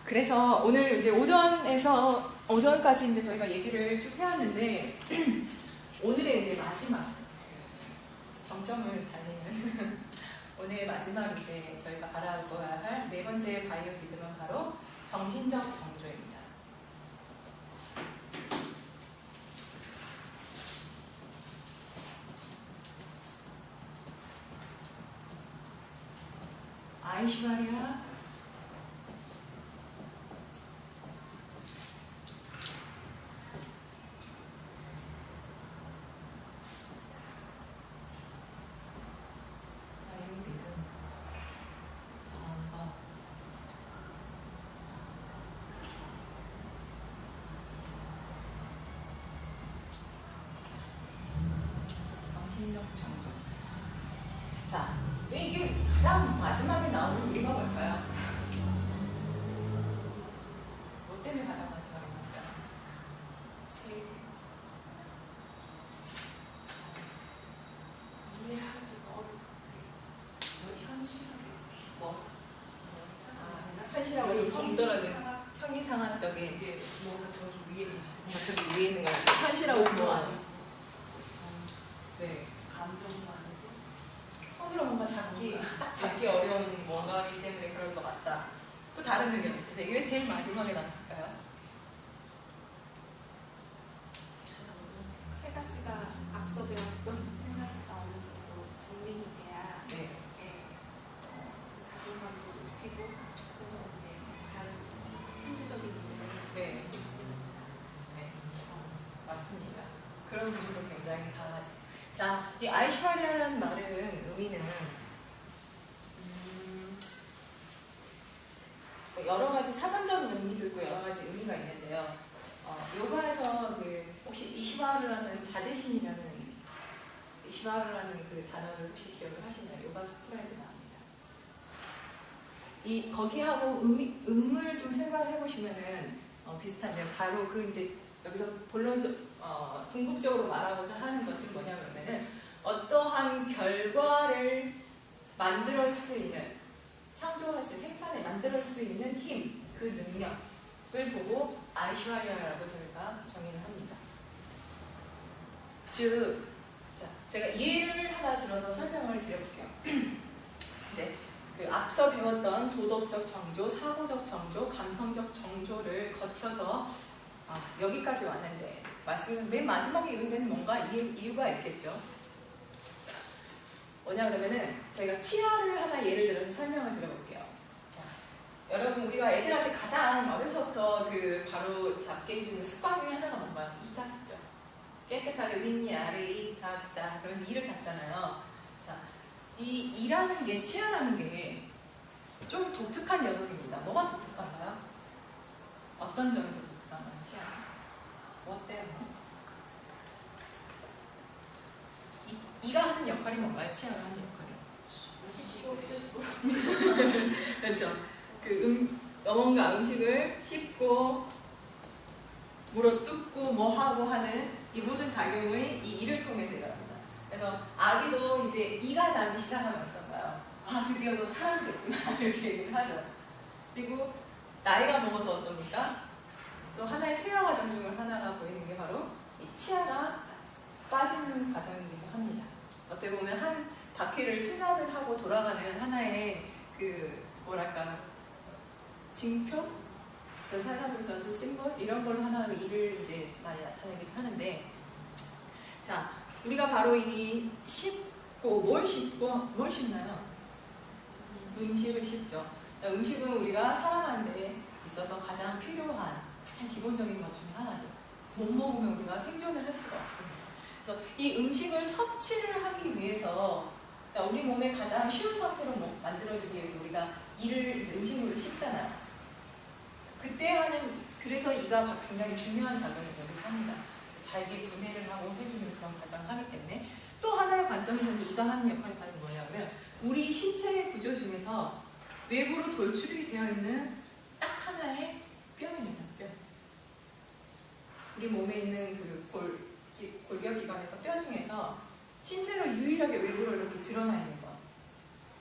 그래서 오늘 이제 오전까지 이제 저희가 얘기를 쭉 해왔는데 오늘의 이제 마지막 정점을 달리는 오늘의 마지막 이제 저희가 알아보아야 할 네 번째 바이오 리듬은 바로 정신적 정조입니다. 아이시바리아 정신적 정조. 자, 왜 이게 가장 마지막에 나오는 이유가 뭘까요? 뭐 때문에 가장 마지막에 나올까요? 현실하고 좀 동떨어진 현기상학적인 뭐가 저기 위에 있는 거예요. 현실하고 공허한 네. 감정도 아니고 손으로 뭔가 잡기 어려운 뭔가이기 때문에 그럴 것 같다. 또 다른 의견이 있어요. 이게 제일 마지막에 나왔을까요? 세 가지가 앞서 배웠던 세 가지가 어느 정도 정리이 돼야 네. 자존감도 높이고 그래서 이제 다른 창조적인 문제를 네. 풀 수 있습니다. 네. 맞습니다. 그런 부분도 굉장히 강하지. 자, 이 아이시바리아라는 말은 의미는 여러 가지 사전적 의미도 있고 여러 가지 의미가 있는데요. 요가에서 혹시 이시바르라는 자제신이라는 이시바르라는 그 단어를 혹시 기억을 하시나요? 요가 수트라에도 나옵니다. 거기하고 음을 좀 생각해 보시면은 비슷한데요. 바로 이제 여기서 궁극적으로 말하고자 하는 것은 뭐냐면은 어떠한 결과를 만들 수 있는, 창조할 수, 생산에 만들 수 있는 힘, 그 능력을 보고 아이시와리아라고 저희가 정의를 합니다. 즉, 제가 예를 하나 들어서 설명을 드려볼게요. 이제 앞서 배웠던 도덕적 정조, 사고적 정조, 감성적 정조를 거쳐서 여기까지 왔는데 맨 마지막에 이룬 데는 뭔가 이유가 있겠죠. 뭐냐 그러면은 저희가 치아를 하나 예를 들어서 설명을 드려볼게요. 자, 여러분 우리가 애들한테 가장 어려서부터 바로 잡게 해주는 습관 중에 하나가 뭔가요? 이 닦죠. 깨끗하게 윗니 아래 이 닦자. 그러면서 이를 닦잖아요. 자, 이 이라는 게 치아라는 게 좀 독특한 녀석입니다. 뭐가 독특한가요? 어떤 점에서 독특한가요? 치아가? 뭐 때문에? 이가 하는 역할이 뭔가요? 치아가 하는 역할이? 씻고 뜯고 그렇죠. 뭔가 음식을 씹고 물어 뜯고 뭐 하고 하는 이 모든 작용을 이 이를 통해서 일어납니다. 그래서 아기도 이제 이가 나기 시작하면 어떤가요? 드디어 너 사람 됐구나 이렇게 얘기를 하죠. 그리고 나이가 먹어서 어떻습니까? 또 하나의 퇴화 과정 중 하나가 보이는 게 바로 이 치아가 빠지는 과정이기도 합니다. 어떻게 보면 한 바퀴를 순환을 하고 돌아가는 하나의 징표? 또 사람으로서 심볼? 이런 걸로 하나 이를 이제 많이 나타내기도 하는데, 자, 우리가 바로 이 씹고, 뭘 씹나요? 음식을 씹죠. 음식은 우리가 살아가는 데 있어서 가장 필요한, 가장 기본적인 것 중에 하나죠. 못 먹으면 우리가 생존을 할 수가 없습니다. 그래서 이 음식을 섭취를 하기 위해서 우리 몸에 가장 쉬운 상태로 만들어주기 위해서 우리가 이제 음식물을 씹잖아요. 그래서 이가 굉장히 중요한 작용을 여기서 합니다. 잘게 분해를 하고 해주는 그런 과정을 하기 때문에 또 하나의 관점에서는 이가 하는 역할이 바로 뭐냐면 우리 신체의 구조 중에서 외부로 돌출이 되어 있는 딱 하나의 뼈입니다. 뼈. 우리 몸에 있는 골격 기관에서 뼈 중에서 신체로 유일하게 외부로 이렇게 드러나 있는 것.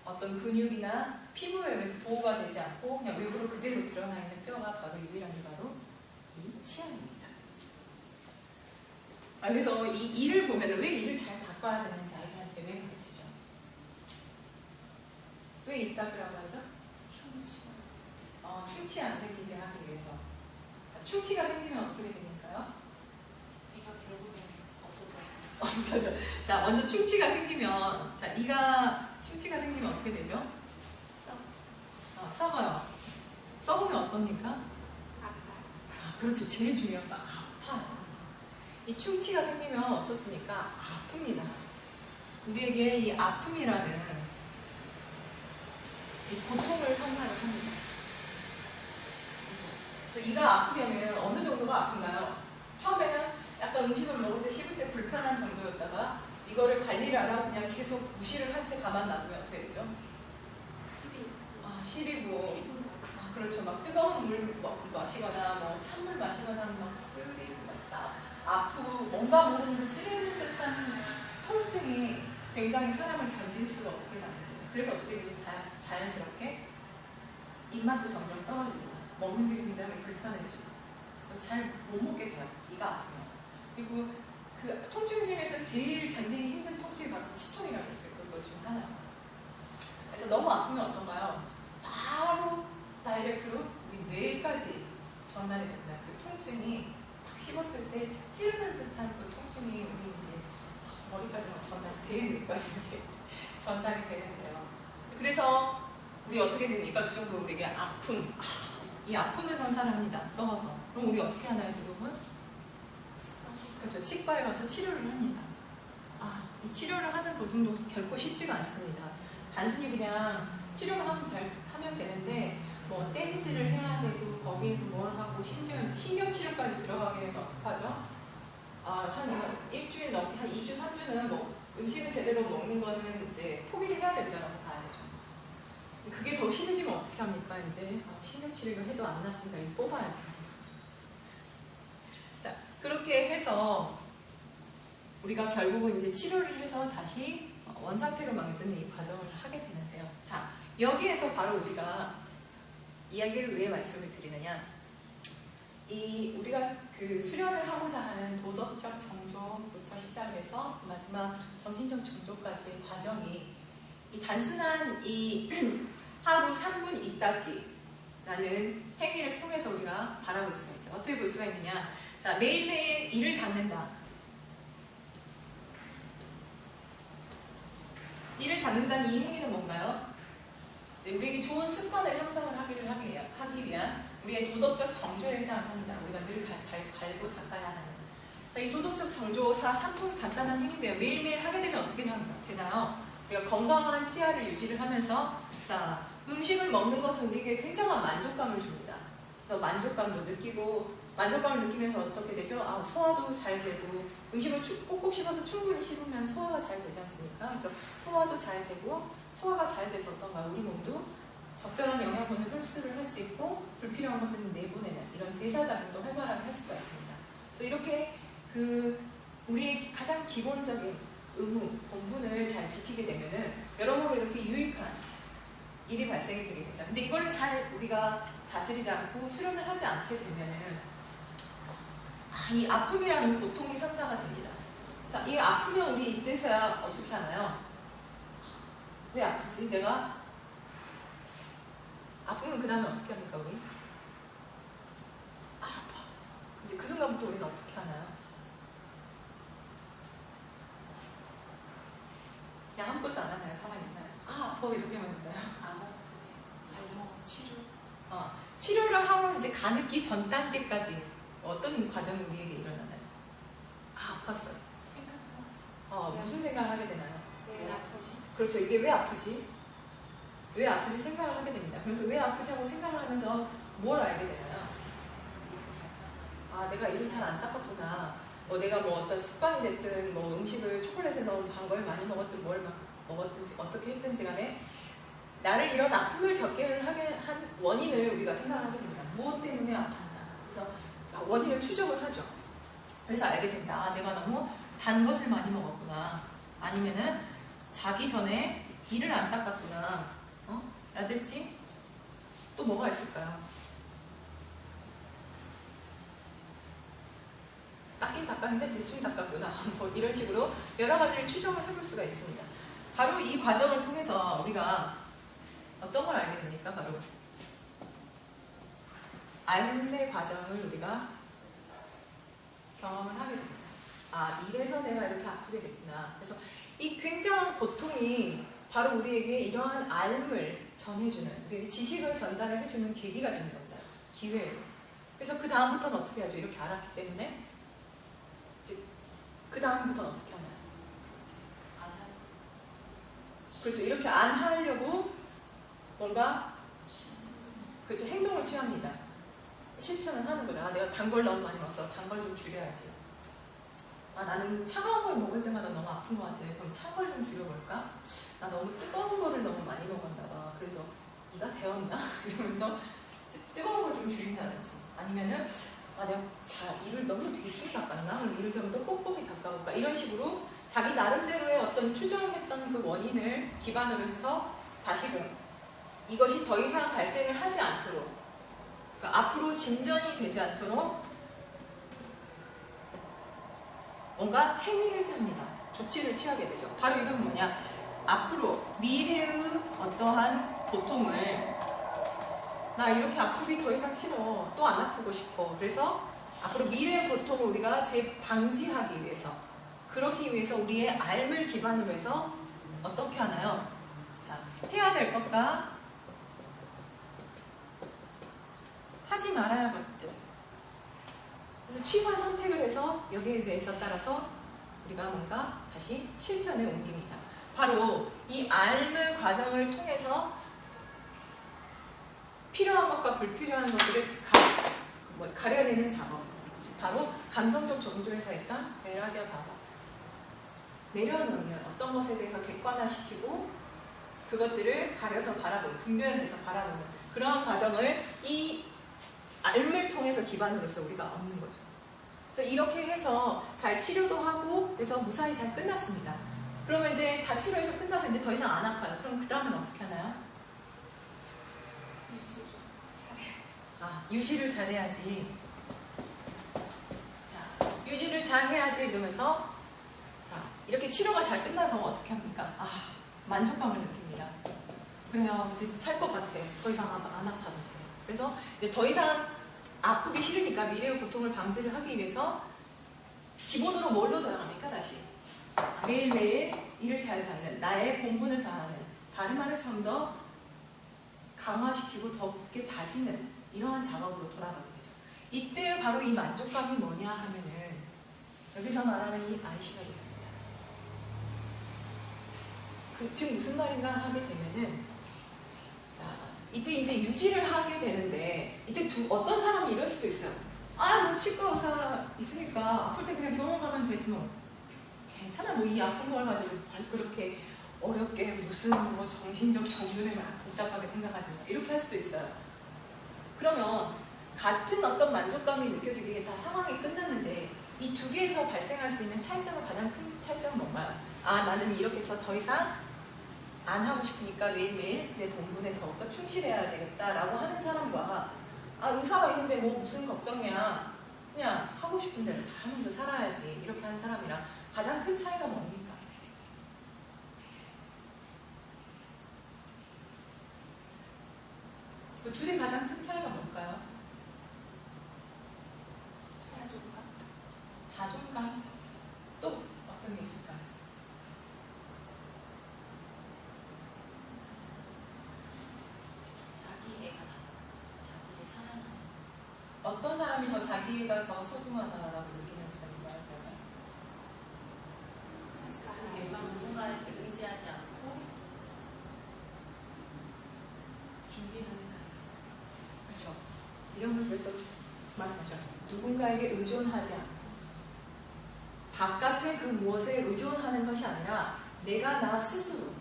어떤 근육이나 피부에 의해서 보호가 되지 않고 그냥 외부로 그대로 드러나 있는 뼈가 바로 유일한 게 바로 이 치아입니다. 그래서 이 이를 보면 왜 이를 잘 닦아야 되는지 아이들한테 왜 가르치죠? 왜 이따그라고 하죠? 충치 안 생기게 하기 위해서. 충치가 생기면 어떻게 되니까요? 이가 결국엔 없어져요. 없어져. 자, 먼저 충치가 생기면, 자, 이가 충치가 생기면 어떻게 되죠? 썩어요. 썩으면 어떻습니까? 아파요. 그렇죠. 제일 중요한 거 아파요. 이 충치가 생기면 어떻습니까? 아픕니다. 우리에게 이 아픔이라는 이 고통을 상상을 합니다. 그렇죠? 그래서 이가 아프면은 어느 정도가 아픈가요? 처음에는 약간 음식을 먹을 때 씹을 때 불편한 정도였다가 이거를 관리를 안 하고 그냥 계속 무시를 한 채 가만 놔두면 어떻게 되죠? 시리고 그렇죠. 막 뜨거운 물 마시거나 뭐 찬물 마시거나 막 쓰리고 막 아프고 뭔가 모르는 찌르는 듯한 통증이 굉장히 사람을 견딜 수가 없게 만듭니다. 그래서 어떻게 되죠? 자연스럽게 입맛도 점점 떨어지고 먹는 게 굉장히 불편해지고 잘 못 먹게 돼요. 이가 아프면. 그리고 그 통증 중에서 제일 견디기 힘든 통증이 바로 치통이라고 했어요. 그것 중 하나가. 그래서 너무 아프면 어떤가요? 바로 다이렉트로 우리 뇌까지 전달이 된다. 그 통증이 탁 씹었을 때 찌르는 듯한 그 통증이 우리 이제 머리까지 막 전달돼 뇌까지 이렇게 전달이 되는데요. 그래서 우리 어떻게 됩니까? 그 정도로 우리에게 아픔, 이 아픔을 선사합니다. 썩어서. 그럼 우리 어떻게 하나요, 여러분? 그렇죠. 치과에 가서 치료를 합니다. 이 치료를 하는 도중도 결코 쉽지가 않습니다. 단순히 그냥 치료만 하면 되는데 뭐 땜질을 해야 되고 거기에서 뭘 하고 심지어 신경치료까지 들어가게 되면 어떡하죠? 한 일주일 넘게 한 2주, 3주는 뭐 음식을 제대로 먹는 거는 이제 포기를 해야 된다고 봐야 되죠. 그게 더 심해지면 어떻게 합니까? 이제 신경치료가 해도 안 낫습니다. 이거 뽑아야 돼요. 자, 그렇게 해서 우리가 결국은 이제 치료를 해서 다시 원상태로 만드는 이 과정을 하게 되는데요. 자, 여기에서 바로 우리가 이야기를 왜 말씀을 드리느냐. 우리가 그 수련을 하고자 하는 도덕적 정조부터 시작해서 마지막 정신적 정조까지의 과정이 이 단순한 이 하루 3분 있다기라는 행위를 통해서 우리가 바라볼 수가 있어요. 어떻게 볼 수가 있느냐. 자, 매일매일 이를 닦는다. 이를 닦는다는 이 행위는 뭔가요? 우리에게 좋은 습관을 형성을 하기 위한 우리의 도덕적 정조에 해당합니다. 우리가 늘 갈고 닦아야 하는. 자, 이 도덕적 정조 3분 간단한 행위인데요. 매일매일 하게 되면 어떻게 되나요? 우리가 건강한 치아를 유지를 하면서 자, 음식을 먹는 것은 우리에게 굉장한 만족감을 줍니다. 그래서 만족감도 느끼고 만족감을 느끼면서 어떻게 되죠? 소화도 잘 되고 음식을 꼭꼭 씹어서 충분히 씹으면 소화가 잘 되지 않습니까? 그래서 소화도 잘 되고 소화가 잘 돼서 어떤가 우리 몸도 적절한 영양분을 흡수를 할 수 있고 불필요한 것들을 내보내는 이런 대사작용도 활발하게 할 수가 있습니다. 그래서 이렇게 우리의 가장 기본적인 의무, 본분을 잘 지키게 되면은 여러모로 이렇게 유익한 일이 발생이 되게 됩니다. 근데 이거를 잘 우리가 다스리지 않고 수련을 하지 않게 되면은 이 아픔이라는 고통이 선사가 됩니다. 자, 이 아프면 우리 이때서야 어떻게 하나요? 왜 아프지? 내가 아프면 그 다음에 어떻게 합니까, 우리? 아파. 이제 그 순간부터 우리는 어떻게 하나요? 그냥 아무것도 안 하나요? 가만히 있나요? 아파. 이렇게만 있나요? 알몸 치료. 치료를 하고 이제 가느기 전 단계까지 어떤 과정이 우리에게 일어나나요? 아팠어요. 무슨 생각을 하게 되나요? 왜 아프지? 그렇죠. 이게 왜 아프지? 왜 아프지 생각을 하게 됩니다. 그래서 왜 아프지 하고 생각을 하면서 뭘 알게 되나요? 내가 이를 잘 안 닦았구나. 내가 뭐 어떤 습관이 됐든 뭐 음식을 초콜릿에 넣은 단 걸 많이 먹었든 뭘 먹었든지 어떻게 했든지 간에 나를 이런 아픔을 겪게 하게 한 원인을 우리가 생각을 하게 됩니다. 무엇 때문에 아팠나. 그래서 원인을 추적을 하죠. 그래서 알게 됩니다. 내가 너무 단 것을 많이 먹었구나. 아니면은 자기 전에 이를 안 닦았구나. 라든지 또 뭐가 있을까요? 닦긴 닦았는데 대충 닦았구나. 뭐 이런 식으로 여러 가지를 추정을 해볼 수가 있습니다. 바로 이 과정을 통해서 우리가 어떤 걸 알게 됩니까? 바로 앓음의 과정을 우리가 경험을 하게 됩니다. 아, 이래서 내가 이렇게 아프게 됐구나. 그래서 이 굉장한 고통이 바로 우리에게 이러한 앓음을 전해주는, 우리에게 지식을 전달을 해주는 계기가 되는 겁니다. 기회예요. 그래서 그 다음부터는 어떻게 하죠? 이렇게 알았기 때문에 이제 그 다음부터는 어떻게 하나요? 안 하는 그래서 이렇게 안 하려고 뭔가 그렇죠, 행동을 취합니다. 실천을 하는 거죠. 아, 내가 단 걸 너무 많이 먹어서 단 걸 좀 줄여야지. 아, 나는 차가운 걸 먹을 때마다 너무 아픈 것 같아. 그럼 찬 걸 좀 줄여볼까? 나 너무 뜨거운 거를 너무 많이 먹었나 봐. 그래서 이가 데웠나? 이러면서 뜨거운 걸 좀 줄인다든지. 아니면은 아, 내가 이를 너무 대충 닦았나? 그럼 이를 좀 더 꼼꼼히 닦아볼까? 이런 식으로 자기 나름대로의 어떤 추정했던 그 원인을 기반으로 해서 다시금 이것이 더 이상 발생을 하지 않도록, 그러니까 앞으로 진전이 되지 않도록 뭔가 행위를 취합니다. 조치를 취하게 되죠. 바로 이건 뭐냐? 앞으로 미래의 어떠한 고통을 나 이렇게 아프기 더 이상 싫어. 또 안 아프고 싶어. 그래서 앞으로 미래의 고통을 우리가 방지하기 위해서, 그렇기 위해서 우리의 앓음을 기반으로 해서 어떻게 하나요? 자, 해야 될 것과 하지 말아야 할 것들. 그래서 취사 선택을 해서 여기에 대해서 따라서 우리가 뭔가 다시 실천에 옮깁니다. 바로 이 앓음의 과정을 통해서 필요한 것과 불필요한 것들을 가려내는 작업. 바로 감성적 정조에서 일단 배라겨 봐봐. 내려놓는 어떤 것에 대해서 객관화시키고 그것들을 가려서 바라보는, 분별해서 바라보는 그러한 과정을 이 앓음을 통해서 기반으로서 우리가 얻는 거죠. 그래서 이렇게 해서 잘 치료도 하고 그래서 무사히 잘 끝났습니다. 그러면 이제 다 치료해서 끝나서 이제 더 이상 안 아파요. 그럼 그 다음은 어떻게 하나요? 유지를 잘해야지. 아, 유지를 잘해야지. 자, 유지를 잘해야지 이러면서 자, 이렇게 치료가 잘 끝나서 어떻게 합니까? 아, 만족감을 느낍니다. 그래요. 이제 살 것 같아. 더 이상 안 아파도 돼. 그래서 이제 더 이상 아프기 싫으니까 미래의 고통을 방지를 하기 위해서 기본으로 뭘로 돌아갑니까? 다시 매일매일 일을 잘 닦는, 나의 본분을 다하는, 다른 말을 좀 더 강화시키고 더 굳게 다지는 이러한 작업으로 돌아가게 되죠. 이때 바로 이 만족감이 뭐냐 하면은 여기서 말하는 이 아이시가 됩니다. 즉 무슨 말인가 하게 되면은 자, 이때 이제 유지를 하게 되는데 이때 어떤 사람이 이럴 수도 있어요. 아, 뭐 치과 의사 있으니까 아플 때 그냥 병원 가면 되지 뭐. 괜찮아, 뭐 이 아픈 걸 가지고 그렇게 어렵게 무슨 뭐 정신적 정도를 복잡하게 생각하지 마. 이렇게 할 수도 있어요. 그러면 같은 어떤 만족감이 느껴지기에 다 상황이 끝났는데 이 두 개에서 발생할 수 있는 차이점은, 가장 큰 차이점은 뭔가요? 아, 나는 이렇게 해서 더 이상 안 하고 싶으니까 매일매일 내 본분에 더욱더 충실해야 되겠다라고 하는 사람과 아, 의사가 있는데 뭐 무슨 걱정이야, 그냥 하고 싶은 대로 다 하면서 살아야지, 이렇게 하는 사람이랑 가장 큰 차이가 뭡니까? 그 둘의 가장 큰 차이가 뭘까요? 자존감. 자존감. 또 어떤 게 있을까요? 자기애가 자기를 사랑하는. 어떤 사람이 더 자기가 더 소중하다라고 느끼는 건가요? 스스로에만 누군가를 의지하지 않고 준비하는 사람이 있었어요. 그렇죠. 이런 걸 또 말씀하죠. 누군가에게 의존하지 않고 바깥의 그 무엇에 의존하는 것이 아니라 내가 나 스스로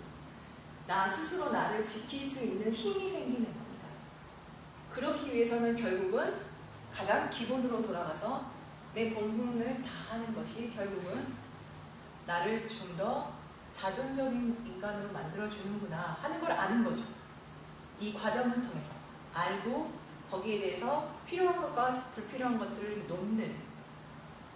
나를 지킬 수 있는 힘이 생기는 겁니다. 그렇기 위해서는 결국은 가장 기본으로 돌아가서 내 본분을 다하는 것이 결국은 나를 좀 더 자존적인 인간으로 만들어주는구나 하는 걸 아는 거죠. 이 과정을 통해서 알고 거기에 대해서 필요한 것과 불필요한 것들을 놓는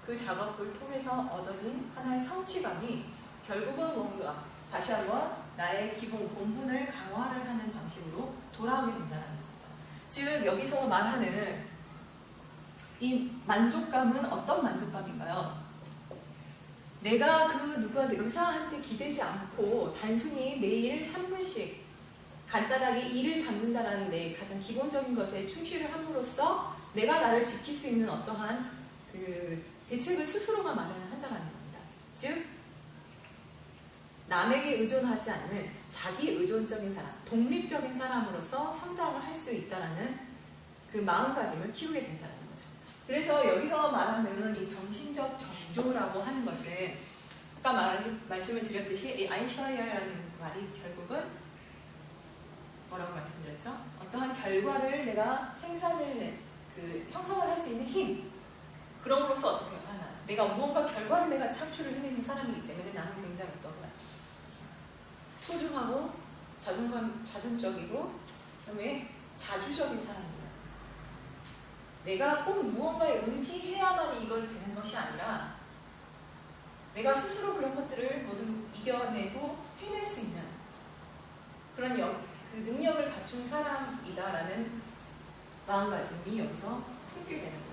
그 작업을 통해서 얻어진 하나의 성취감이 결국은 뭔가 다시 한번 나의 기본 본분을 강화를 하는 방식으로 돌아오게 된다는 겁니다. 즉 여기서 말하는 이 만족감은 어떤 만족감인가요? 내가 그 의사한테 기대지 않고 단순히 매일 3분씩 간단하게 일을 담는다라는 내 가장 기본적인 것에 충실을 함으로써 내가 나를 지킬 수 있는 어떠한 그 대책을 스스로가 마련한다는 겁니다. 즉 남에게 의존하지 않는 자기 의존적인 사람, 독립적인 사람으로서 성장을 할 수 있다는 그 마음가짐을 키우게 된다는 거죠. 그래서 여기서 말하는 이 정신적 정조라고 하는 것은 아까 말씀을 드렸듯이 이 아이샤리아라는 말이 결국은 뭐라고 말씀드렸죠? 어떠한 결과를 내가 형성을 할 수 있는 힘, 그럼으로써 어떻게 하나 내가 무언가 결과를 내가 창출을 해내는 사람이기 때문에 나는 굉장히 어떤 거야? 소중하고 자존적이고 그다음에 자주적인 사람입니다. 내가 꼭 무언가에 의지해야만 이걸 되는 것이 아니라 내가 스스로 그런 것들을 모두 이겨내고 해낼 수 있는 그런 그 능력을 갖춘 사람이다라는 마음가짐이 여기서 품게 되는 거죠.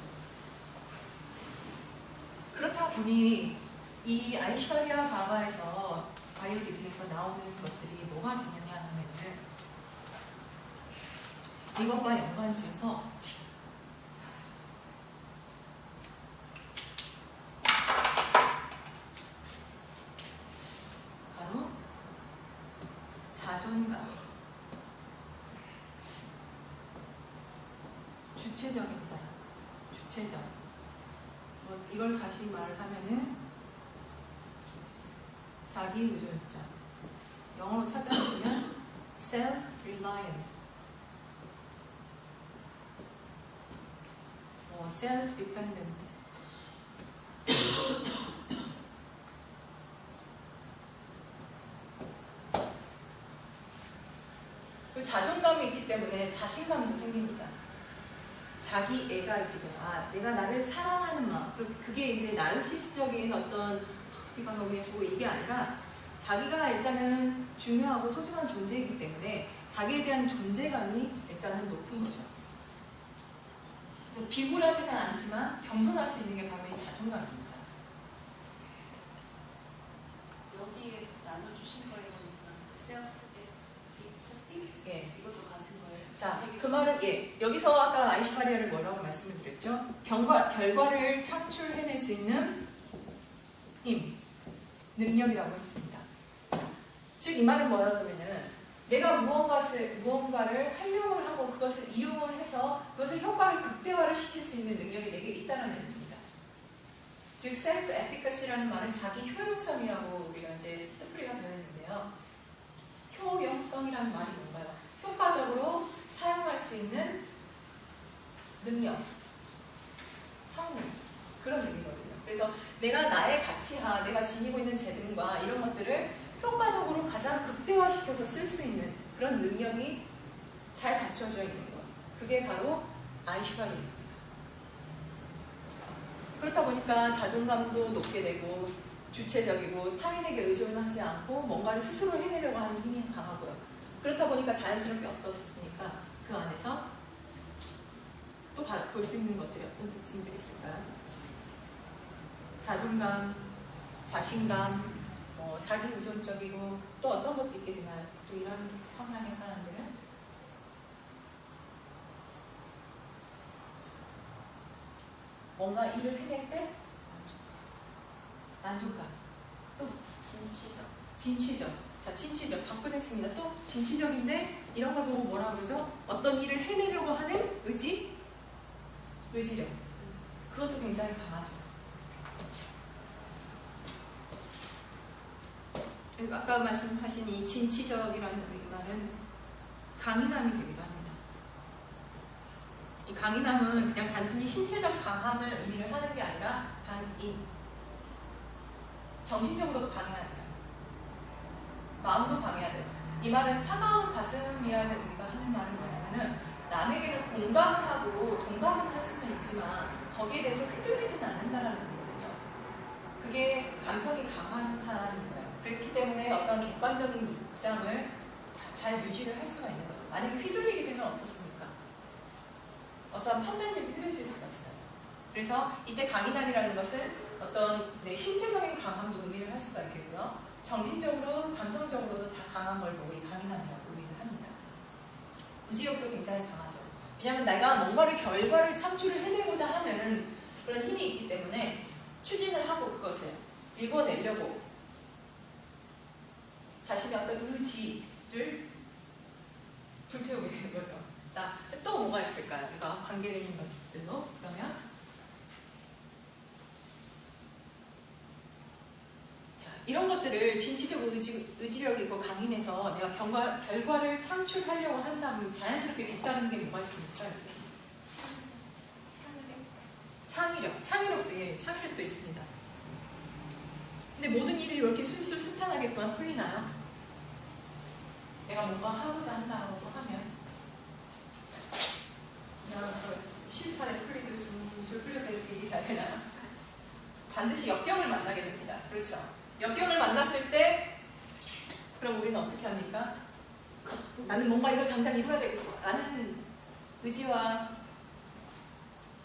그렇다 보니 이 아이샤리아 바바에서 바이오리듬에서 나오는 것들이 뭐가 되느냐 하면은 이것과 연관지어서 바로 자존감, 주체적인 사람, 주체적. 이걸 다시 말을 하면은 자기 의존적. 영어로 찾아보시면 self-reliance, self-dependent. 그 자존감이 있기 때문에 자신감도 생깁니다. 자기 애가 있게 돼요. 내가 나를 사랑하는 마음. 그게 이제 나르시스적인 어떤 네가 너무 예쁘고 이게 아니라 자기가 일단은 중요하고 소중한 존재이기 때문에 자기에 대한 존재감이 일단은 높은 거죠. 비굴하지는 않지만 겸손할 수 있는 게 바로 이 자존감입니다. 여기에 나눠주신 거에 보니까 셀프-에피커시? 예. 이것도 같은 거예요. 자, 그 말은 여기서 아까 아이시파리아를 뭐라고 말씀을 드렸죠? 결과를 창출해낼 수 있는 힘, 능력이라고 했습니다. 즉 이 말은 뭐냐면은 내가 무언가를 활용을 하고 그것을 이용을 해서 그것을 효과를 극대화를 시킬 수 있는 능력이 내게 있다는 얘기입니다. 즉 셀프 에피커시라는 말은 자기 효용성이라고 우리가 이제 뜻풀이가 되어 있는데요. 효용성이라는 말이 뭔가요? 효과적으로 사용할 수 있는 능력, 성능, 그런 의미거든요. 그래서 내가 나의 가치와 내가 지니고 있는 재능과 이런 것들을 효과적으로 가장 극대화시켜서 쓸 수 있는 그런 능력이 잘 갖춰져 있는 것. 그게 바로 아이슈바리입니다. 그렇다 보니까 자존감도 높게 되고 주체적이고 타인에게 의존하지 않고 뭔가를 스스로 해내려고 하는 힘이 강하고요. 그렇다 보니까 자연스럽게 어떻습니까? 그 안에서 또 볼 수 있는 것들이 어떤 특징들이 있을까요? 자존감, 자신감, 자기 의존적이고 또 어떤 것도 있게 되나요? 또 이런 성향의 사람들은 뭔가 일을 해낼 때 만족감, 또 진취적. 자, 진취적 접근했습니다. 또 진취적인데 이런 걸 보고 뭐라 그러죠? 어떤 일을 해내려고 하는 의지력. 그것도 굉장히 강하죠. 아까 말씀하신 이 진취적이라는 말은 강인함이 되기도 합니다. 이 강인함은 그냥 단순히 신체적 강함을 의미를 하는 게 아니라 정신적으로도 강해야 돼요. 마음도 강해야 돼요. 이 말은 차가운 가슴이라는 의미가 하는 말은 뭐냐면은 남에게는 공감을 하고 동감을 할 수는 있지만 거기에 대해서 휘둘리지는 않는다는 의미거든요. 그게 감성이 강한 사람인 거예요. 그렇기 때문에 어떤 객관적인 입장을 잘 유지를 할 수가 있는 거죠. 만약에 휘둘리게 되면 어떻습니까? 어떠한 판단력이 흐려질 수가 있어요. 그래서 이때 강인함이라는 것은 어떤 신체적인 강함도 의미를 할 수가 있겠고요. 정신적으로, 감성적으로도 다 강한 걸 보고 이 강인함이라고 의미를 합니다. 의지력도 굉장히 강하죠. 왜냐하면 내가 뭔가를 결과를 창출을 해내고자 하는 그런 힘이 있기 때문에 추진을 하고 그것을 읽어내려고 자신의 어떤 의지를 불태우게 되는 거죠. 자, 또 뭐가 있을까요? 우리가 관계되는 것들로 그러면 자, 이런 것들을 진취적 의지력이고 강인해서 내가 결과를 창출하려고 한다면 자연스럽게 뒤따르는 게 뭐가 있습니까? 창의력도 있습니다. 근데 모든 일이 이렇게 술술 순탄하게 그만 풀리나요? 내가 뭔가 하고자 한다고 하면 그냥 실탄에 풀리듯 술술 풀려서 이렇게 일이 잘 되나요? 반드시 역경을 만나게 됩니다. 그렇죠? 역경을 만났을 때 그럼 우리는 어떻게 합니까? 나는 뭔가 이걸 당장 이루어야 되겠어 라는 의지와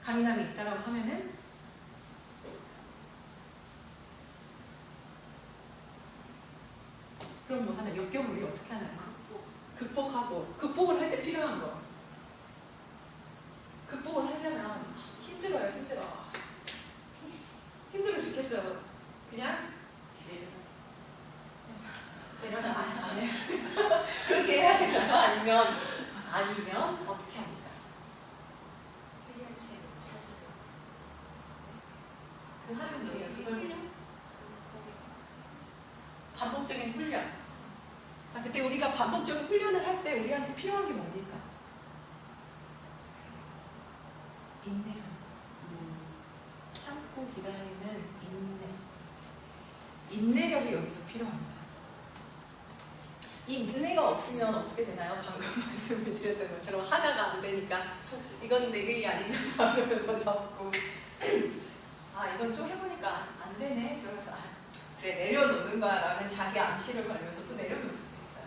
강인함이 있다라고 하면은 그럼 뭐 하나 역경을 우리 어떻게 하나요? 극복을 할 때 필요한 거. 극복을 하려면 힘들어요. 힘들어 죽겠어요. 그냥 내려놔. 그렇게 해야 되나요? 아니면 어떻게 합니까? 해결책을 찾으려. 그 하는 거예요. 이걸 반복적인 훈련. 자, 그때 우리가 반복적인 훈련을 할 때 우리한테 필요한 게 뭡니까? 인내함. 참고 기다리는 인내력이 여기서 필요합니다. 이 인내가 없으면 어떻게 되나요? 방금 말씀을 드렸던 것처럼 하나가 안 되니까 이건 내 길이 아닌가 그러면서 접고 이건 좀 해보니까 안 되네 그러면서 그래 내려놓는 거야라는 자기 암시를 걸면서 또 내려놓을 수도 있어요.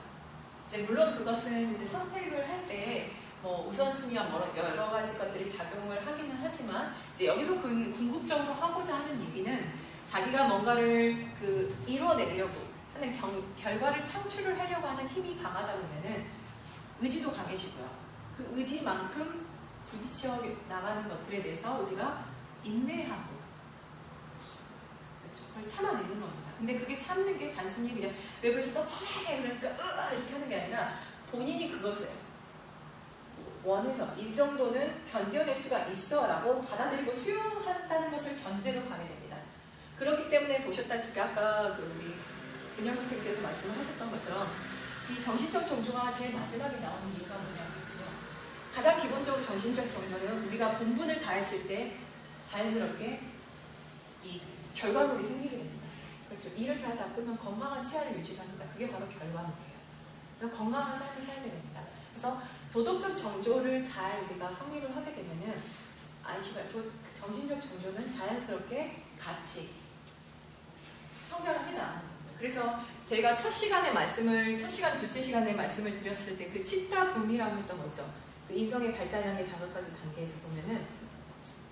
이제 물론 그것은 이제 선택을 할 때 뭐 우선순위와 여러 가지 것들이 작용을 하기는 하지만 이제 여기서 궁극적으로 하고자 하는 얘기는 자기가 뭔가를 이뤄내려고 하는 결과를 창출을 하려고 하는 힘이 강하다 보면은 의지도 강해지고요. 그 의지만큼 부딪혀 나가는 것들에 대해서 우리가 인내하고 그렇죠. 그걸 참아내는 겁니다. 근데 그게 참는 게 단순히 그냥 외부에서 또 참아야 그러니까 이렇게 하는 게 아니라 본인이 그것을 원해서 이 정도는 견뎌낼 수가 있어 라고 받아들이고 수용한다는 것을 전제로 가게 됩니다. 그렇기 때문에 보셨다시피 아까 우리 은영 선생님께서 말씀을 하셨던 것처럼 이 정신적 정조가 제일 마지막에 나오는 이유가 뭐냐면요. 가장 기본적으로 정신적 정조는 우리가 본분을 다했을 때 자연스럽게 이 결과물이 생기게 됩니다. 그렇죠. 일을 잘 닦으면 건강한 치아를 유지합니다. 그게 바로 결과물이에요. 그래서 건강한 삶을 살게 됩니다. 그래서 도덕적 정조를 잘 우리가 성립을 하게 되면은 정신적 정조는 자연스럽게 같이 성장을 해나가는 겁니다. 그래서 제가 첫 시간 둘째 시간에 말씀을 드렸을 때 그 치타붐이라고 했던 거죠. 그 인성의 발달량의 5가지 단계에서 보면은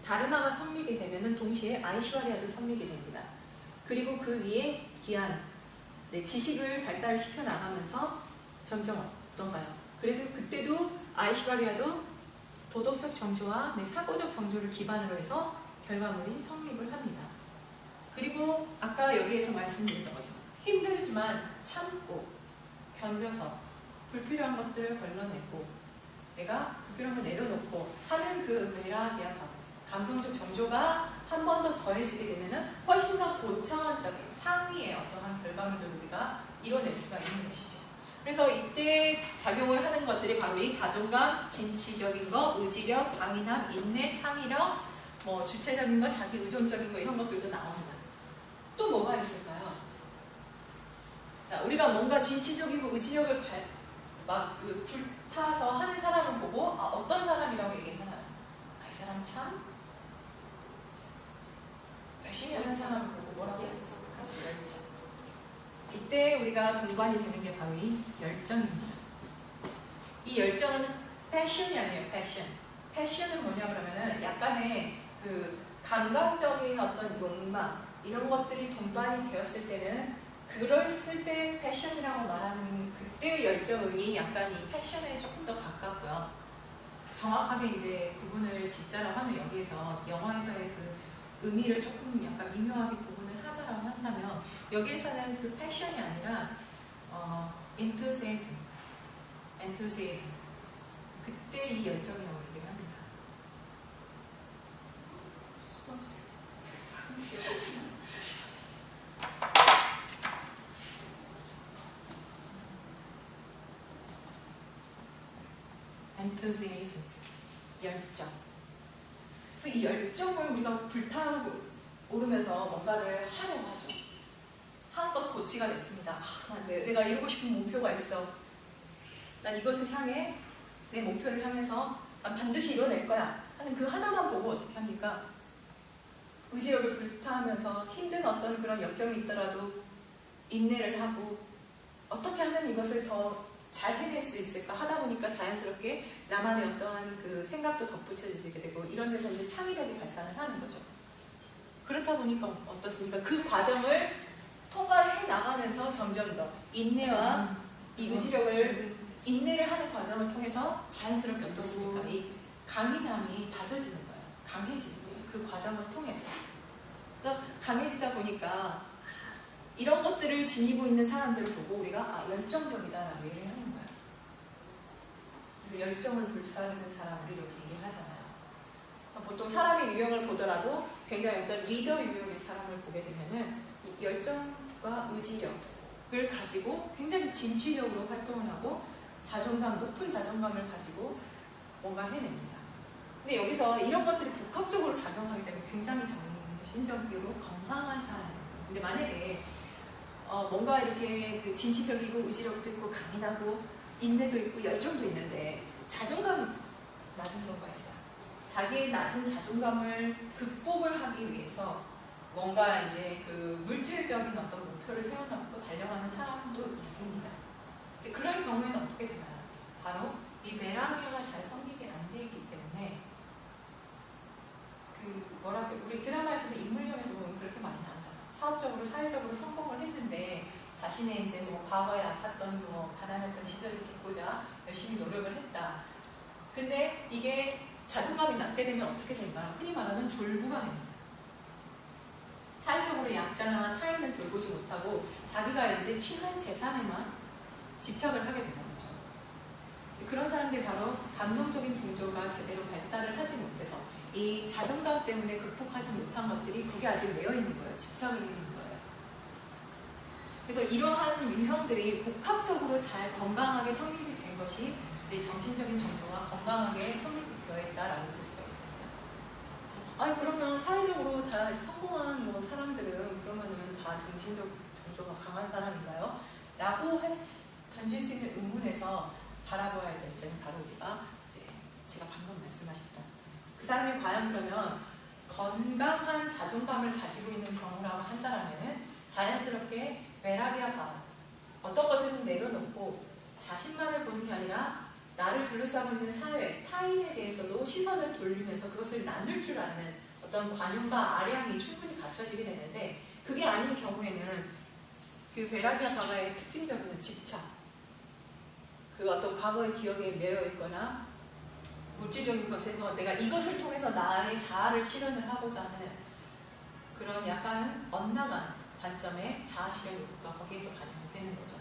다르나가 성립이 되면은 동시에 아이시와리아도 성립이 됩니다. 그리고 그 위에 기한, 지식을 발달시켜 나가면서 점점 어떤가요? 그래도 그때도 아이시와리아도 도덕적 정조와 사고적 정조를 기반으로 해서 결과물이 성립을 합니다. 그리고 아까 여기에서 말씀드렸던 것처럼 힘들지만 참고 견뎌서 불필요한 것들을 걸러내고 내가 불필요한 걸 내려놓고 하는 그 메라기아 감성적 정조가 한 번 더 더해지게 되면 훨씬 더 고차원적인 상위의 어떠한 결과물들을 우리가 이뤄낼 수가 있는 것이죠. 그래서 이때 작용을 하는 것들이 바로 이 자존감, 진취적인 거, 의지력, 강인함, 인내, 창의력, 뭐 주체적인 거, 자기 의존적인 거 이런 것들도 나옵니다. 또 뭐가 있을까요? 자, 우리가 뭔가 진취적이고 의지력을 불타서 하는 사람을 보고 어떤 사람이라고 얘기하나요? 이 사람 참 열심히 하는 사람을 보고 뭐라고 해서 같이 열정. 이때 우리가 동반이 되는 게 바로 이 열정입니다. 이 열정은 패션이 아니에요. 패션은 뭐냐 그러면은 약간의 그 감각적인 어떤 욕망 이런 것들이 동반이 되었을 때는 그랬을 때 패션이라고 말하는 그때의 열정이 약간 이 패션에 조금 더 가깝고요. 정확하게 이제 구분을 짓자라고 하면 여기에서 영어에서의 그 의미를 조금 약간 미묘하게 구분을 하자라고 한다면 여기에서는 그 패션이 아니라 enthusiasm. 그때 이 열정이라고 얘기를 합니다. 써주세요. enthusiasm, 열정. 그래서 이 열정을 우리가 불타오르면서 뭔가를 하려고 하죠. 한껏 고치가 됐습니다. 내가 이루고 싶은 목표가 있어. 난 이것을 향해 내 목표를 향해서 난 반드시 이뤄낼 거야 하는 그 하나만 보고 어떻게 합니까? 의지력을 불타하면서 힘든 어떤 그런 역경이 있더라도 인내를 하고 어떻게 하면 이것을 더 잘 해낼 수 있을까 하다 보니까 자연스럽게 나만의 어떠한 그 생각도 덧붙여지게 되고 이런 데서 이제 창의력이 발산을 하는 거죠. 그렇다 보니까 어떻습니까? 그 과정을 통과를 해 나가면서 점점 더 인내와 이 의지력을 인내를 하는 과정을 통해서 자연스럽게 어떻습니까? 이 강인함이 다져지는 거예요. 강해지는 거예요. 그 과정을 통해서. 그래서 강해지다 보니까 이런 것들을 지니고 있는 사람들을 보고 우리가 열정적이다라고 얘기를 하는 거예요. 그래서 열정을 불사르는 사람을 이렇게 얘기를 하잖아요. 보통 사람의 유형을 보더라도 굉장히 어떤 리더 유형의 사람을 보게 되면은 이 열정과 의지력을 가지고 굉장히 진취적으로 활동을 하고 높은 자존감을 가지고 뭔가 해냅니다. 근데 여기서 이런 것들이 복합적으로 작용하게 되면 굉장히 정신적으로 건강한 사람이에요. 근데 만약에 뭔가 이렇게 그 진취적이고 의지력도 있고 강인하고 인내도 있고 열정도 있는데 자존감이 낮은 경우가 있어요. 자기의 낮은 자존감을 극복을 하기 위해서 뭔가 이제 그 물질적인 어떤 목표를 세워놓고 달려가는 사람도 있습니다. 이제 그런 경우에는 어떻게 되나요? 바로 이 베라기아가 잘 성립이 안 되어 있기 때문에 우리 드라마에서도 인물형에서 보면 그렇게 많이 나오잖아요. 사업적으로 사회적으로 성공을 했는데 자신의 이제 과거에 아팠던 가난했던 시절을 딛고자 열심히 노력을 했다. 근데 이게 자존감이 낮게 되면 어떻게 될까요? 흔히 말하는 졸부가 됩니다. 사회적으로 약자나 타인을 돌보지 못하고 자기가 이제 취한 재산에만 집착을 하게 되는 거죠. 그런 사람들이 바로 감성적인 종조가 제대로 발달을 하지 못해서 이 자존감 때문에 극복하지 못한 것들이 거기에 아직 매여 있는 거예요. 집착을 해 있는 거예요. 그래서 이러한 유형들이 복합적으로 잘 건강하게 성립이 된 것이 이제 정신적인 정도가 건강하게 성립이 되어 있다라고 볼 수가 있습니다. 그러면 사회적으로 다 성공한 사람들은 그러면은 다 정신적 정도가 강한 사람인가요? 라고 던질 수 있는 의문에서 바라봐야 될 점은 바로 우리가 이제 제가 방금 말씀하셨던 그 사람이 과연 그러면 건강한 자존감을 가지고 있는 경우라고 한다면은 자연스럽게 메라비아가 어떤 것을 내려놓고 자신만을 보는 게 아니라 나를 둘러싸고 있는 사회, 타인에 대해서도 시선을 돌리면서 그것을 나눌 줄 아는 어떤 관용과 아량이 충분히 갖춰지게 되는데 그게 아닌 경우에는 그 베라기아 가가의 특징적인 집착, 그 어떤 과거의 기억에 매여 있거나 물질적인 것에서 내가 이것을 통해서 나의 자아를 실현을 하고자 하는 그런 약간 엇나간 관점의 자아 실현 욕구가 거기에서 발현되는 거죠.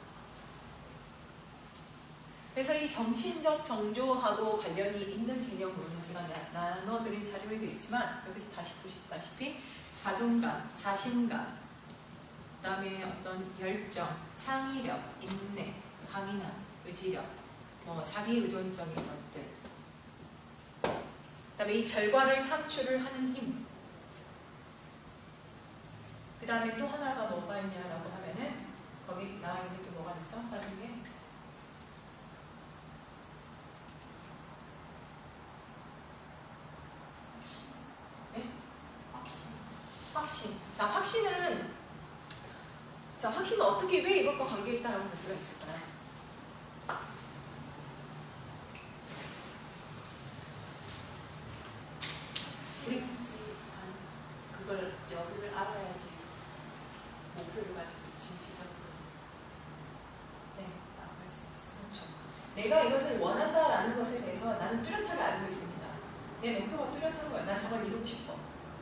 그래서 이 정신적 정조하고 관련이 있는 개념으로는 제가 나눠드린 자료에도 있지만 여기서 다시 보시다시피 자존감, 자신감, 그 다음에 어떤 열정, 창의력, 인내, 강인함, 의지력, 자기 의존적인 것들, 그 다음에 이 결과를 창출을 하는 힘, 그 다음에 또 하나가 뭐가 있냐라고 하면은 거기 나와 있는 게 또 뭐가 있죠? 다른 게 확신. 네? 확신. 확신. 자, 확신은 어떻게 왜 이것과 관계 있다라고 볼 수가 있을까요? 신지 그걸 여부를 알아야지 목표를 가지고 진취적으로 네. 나갈 수 있어. 그렇죠. 내가 이것을 원한다라는 것에 대해서 나는 뚜렷하게 알고 있습니다. 내 목표가 뚜렷한 거야. 난 저걸 이루고 싶어.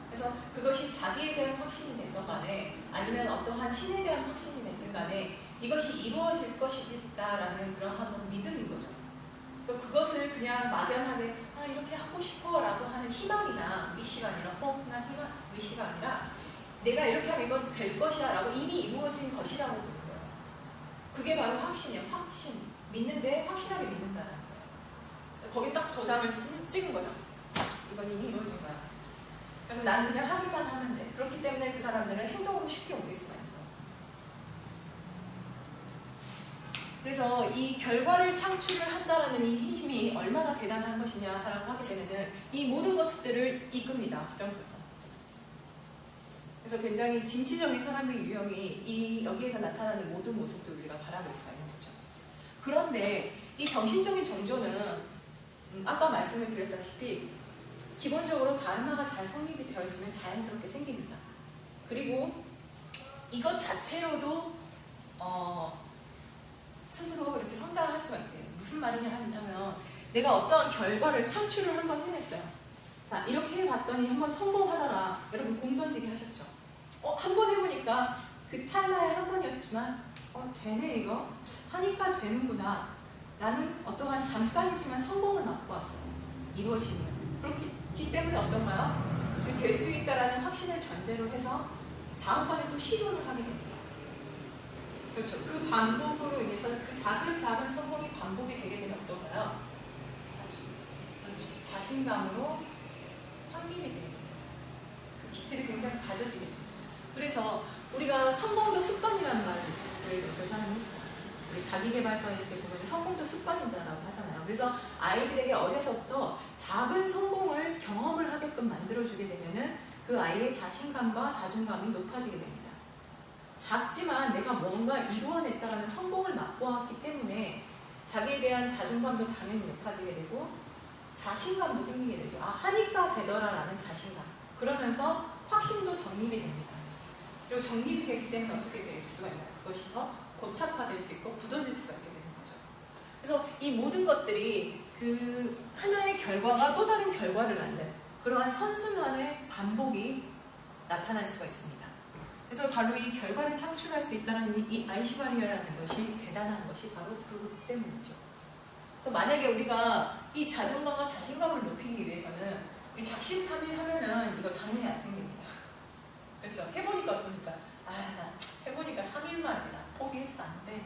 그래서 그것이 자기에 대한 확신이 됐던 간에 아니면 어떠한 신에 대한 확신이 됐든 간에 이것이 이루어질 것이다라는 그런 어떤 믿음인 거죠. 그것을 그냥 막연하게 이렇게 하고 싶어 라고 하는 희망이나 위시가 아니라 호흡이나 희망, 위시가 아니라 내가 이렇게 하면 이건 될 것이야 라고 이미 이루어진 것이라고 보는 거예요. 그게 바로 확신이에요. 확신. 믿는데 확실하게 믿는다는 거예요. 거기 딱 도장을 찍은 거죠. 이건 이미 이루어진 거야. 그래서 나는 그냥 하기만 하면 돼. 그렇기 때문에 그 사람들은 행동으로 쉽게 옮길 수가 있는 거예요. 그래서 이 결과를 창출을 한다라는 이 힘이 얼마나 대단한 것이냐라고 하게 되면은 이 모든 것들을 이끕니다. 부정사상. 그래서 굉장히 진취적인 사람의 유형이 여기에서 나타나는 모든 모습들을 우리가 바라볼 수가 있는 거죠. 그런데 이 정신적인 정조는 아까 말씀을 드렸다시피 기본적으로 다르마가 잘 성립이 되어 있으면 자연스럽게 생깁니다. 그리고 이것 자체로도 스스로 이렇게 성장을 할 수가 있대요. 무슨 말이냐 하면 내가 어떠한 결과를 창출을 한번 해냈어요. 자, 이렇게 해봤더니 한번 성공하더라. 여러분 공 던지기 하셨죠? 한 번 해보니까 그 찰나의 한 번이었지만 되네 이거? 하니까 되는구나 라는 어떠한 잠깐이지만 성공을 맛보았어요. 이루어지면. 그렇기 때문에 어떤가요? 될 수 있다라는 확신을 전제로 해서 다음번에 또 시도를 하게 됩니다. 그렇죠. 그 반복으로 인해서 그 작은 성공이 반복이 되게 되면 어떤가요? 그렇죠. 자신감으로 확립이 되게 됩니다. 그 기틀이 굉장히 다져지게 됩니다. 그래서 우리가 성공도 습관이라는 말을 어떤 사람이 했어요. 우리 자기계발서에 이렇게 보면 성공도 습관이다라고 하잖아요. 그래서 아이들에게 어려서부터 작은 성공을 경험을 하게끔 만들어주게 되면은 그 아이의 자신감과 자존감이 높아지게 됩니다. 작지만 내가 뭔가 이루어냈다라는 성공을 맛보았기 때문에 자기에 대한 자존감도 당연히 높아지게 되고 자신감도 생기게 되죠. 하니까 되더라라는 자신감. 그러면서 확신도 정립이 됩니다. 그리고 정립이 되기 때문에 어떻게 될 수가 있나요? 그것이 더 고착화될 수 있고 굳어질 수가 있게 되는 거죠. 그래서 이 모든 것들이 그 하나의 결과가 또 다른 결과를 낳는 그러한 선순환의 반복이 나타날 수가 있습니다. 그래서 바로 이 결과를 창출할 수 있다는 이 아이시바리아라는 것이 대단한 것이 바로 그 때문이죠. 그래서 만약에 우리가 이 자존감과 자신감을 높이기 위해서는 우리 작심삼일 하면은 이거 당연히 안 생깁니다. 그렇죠? 해보니까 어떻습니까? 나 해보니까 3일 만이다. 포기했어. 안 돼.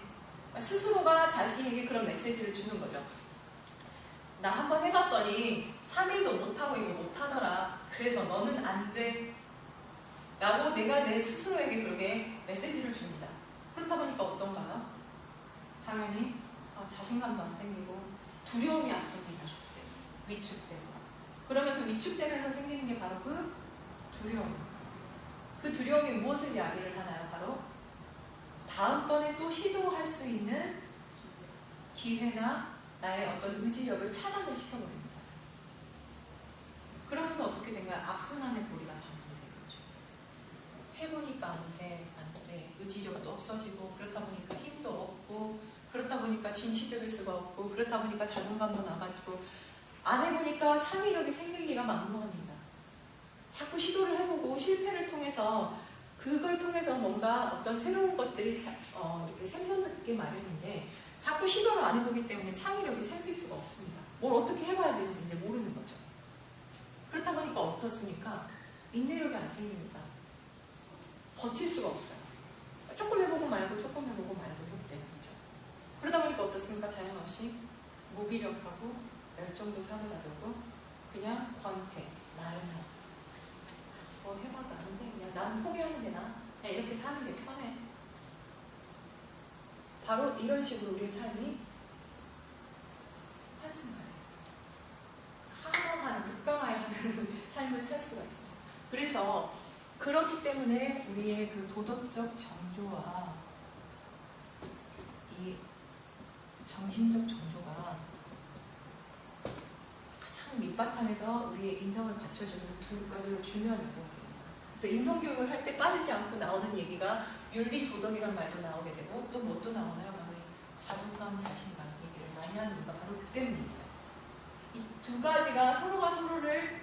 스스로가 자기에게 그런 메시지를 주는 거죠. 나 한번 해봤더니 3일도 못하고 이거 못하더라. 그래서 너는 안 돼. 라고 내가 내 스스로에게 그렇게 메시지를 줍니다. 그렇다 보니까 어떤가요? 당연히 자신감도 안 생기고 두려움이 앞섭니다. 위축되고. 그러면서 위축되면서 생기는 게 바로 그 두려움. 그 두려움이 무엇을 이야기를 하나요? 바로 다음번에 또 시도할 수 있는 기회나 나의 어떤 의지력을 차단을 시켜버립니다. 그러면서 어떻게 된가요? 악순환의 고리가 반복되는 거죠. 해보니까 안 돼. 의지력도 없어지고 그렇다 보니까 힘도 없고 그렇다 보니까 진취적일 수가 없고 그렇다 보니까 자존감도 나가지고 안 해보니까 창의력이 생길 리가 막무합니다. 자꾸 시도를 해보고 실패를 통해서 그걸 통해서 뭔가 어떤 새로운 것들이 이렇게 생겨나기 마련인데 자꾸 시도를 안 해보기 때문에 창의력이 생길 수가 없습니다. 뭘 어떻게 해봐야 되는지 이제 모르는 거죠. 그렇다 보니까 어떻습니까? 인내력이 안 생깁니다. 버틸 수가 없어요. 조금 해보고 말고 조금 해보고 말고 이렇게 되는 거죠. 그러다 보니까 어떻습니까? 자연없이 무기력하고 열정도 사그라들고 그냥 권태, 나른함. 뭐 해봐도 안 돼. 그냥 나는 포기하는 게 나아. 그냥 이렇게 사는 게 편해. 바로 이런 식으로 우리의 삶이 한순간에 하하하는 극강화하는 삶을 살 수가 있어요. 그래서 그렇기 때문에 우리의 그 도덕적 정조와 이 정신적 정조가 가장 밑바탕에서 우리의 인성을 받쳐주는 두 가지 중요한 요소입니다. 그래서 인성교육을 할 때 빠지지 않고 나오는 얘기가 윤리 도덕이란 말도 나오게 되고 또 뭐 또 나오나요? 바로 자존감, 자신감 얘기를 많이 하는 이유가 바로 그 때문입니다. 이 두 가지가 서로가 서로를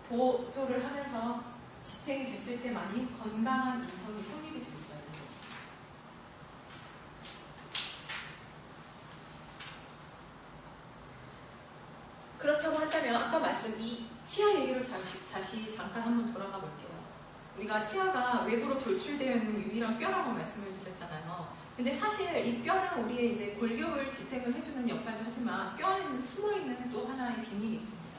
보조를 하면서 지탱이 됐을 때만이 건강한 인성이 성립이 될 수가 있는 거예요. 그렇다고 한다면 아까 말씀 이 치아 얘기로 다시 잠깐 한번 돌아가 볼게요. 우리가 치아가 외부로 돌출되어 있는 유일한 뼈라고 말씀을 드렸잖아요. 근데 사실 이 뼈는 우리의 이제 골격을 지탱을 해주는 역할도 하지만 뼈 안에는 숨어있는 또 하나의 비밀이 있습니다.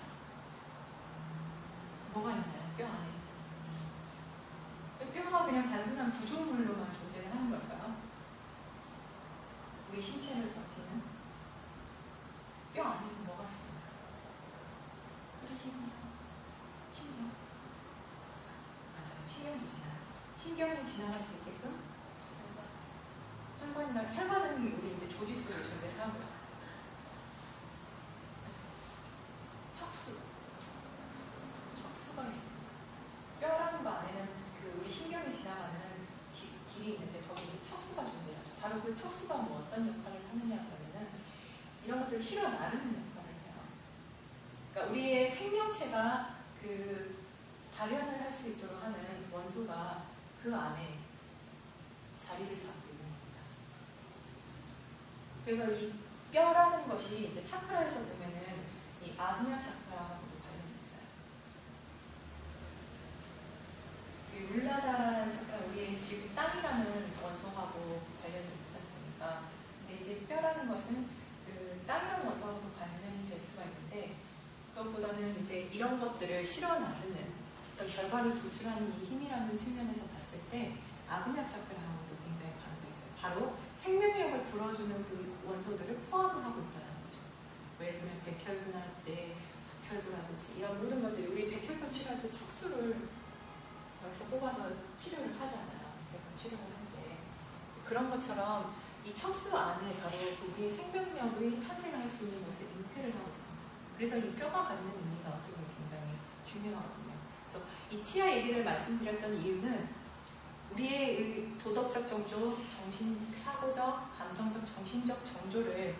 뭐가 있나요? 뼈 안에. 뼈가 그냥 단순한 구조물로만 존재를 하는 걸까요? 우리 신체를 버티는 뼈 안에는 뭐가 있습니까? 우리 신경. 맞아요. 신경도 지나요. 신경이 지나갈 수 있게끔 혈관은 우리 이제 조직 속에 존재를 하고요. 척수가 있습니다. 뼈라는 거 안에는 그 우리 신경이 지나가는 길이 있는데 거기 이제 척수가 존재하죠. 바로 그 척수가 뭐 어떤 역할을 하느냐 그러면은 이런 것들을 실어 나르는 역할을 해요. 그러니까 우리의 생명체가 그 발현을 할 수 있도록 하는 원소가 그 안에 자리를 잡고 있는 겁니다. 그래서 이 뼈라는 것이 이제 차크라에서 보면은 이 아그냐 차크라하고도 관련이 있어요. 그 울라다라는 차크라, 우리의 지구 땅이라는 원소하고 관련이 있지 않습니까? 근데 이제 뼈라는 것은 그 땅이라는 원소하고 관련이 될 수가 있는데 그것보다는 이제 이런 것들을 실어 나르는 어떤 결과를 도출하는 이 힘이라는 측면에서 봤을 때 아그냐 차크라하고도 굉장히 관계가 있어요. 바로 생명력을 불어주는 그 원소들을 포함을 하고 있다는 거죠. 예를 들면 백혈분화제, 적혈구라든지 이런 모든 것들이 우리 백혈분 치료할 때 척수를 여기서 뽑아서 치료를 하잖아요. 백혈분 치료를 할 때 그런 것처럼 이 척수 안에 바로 우리의 생명력이 탄생할 수 있는 것을 잉태를 하고 있습니다. 그래서 이 뼈가 갖는 의미가 어떻게 보면 굉장히 중요하거든요. 그래서 이 치아 얘기를 말씀드렸던 이유는 우리의 도덕적 정조, 사고적, 감성적, 정신적 정조를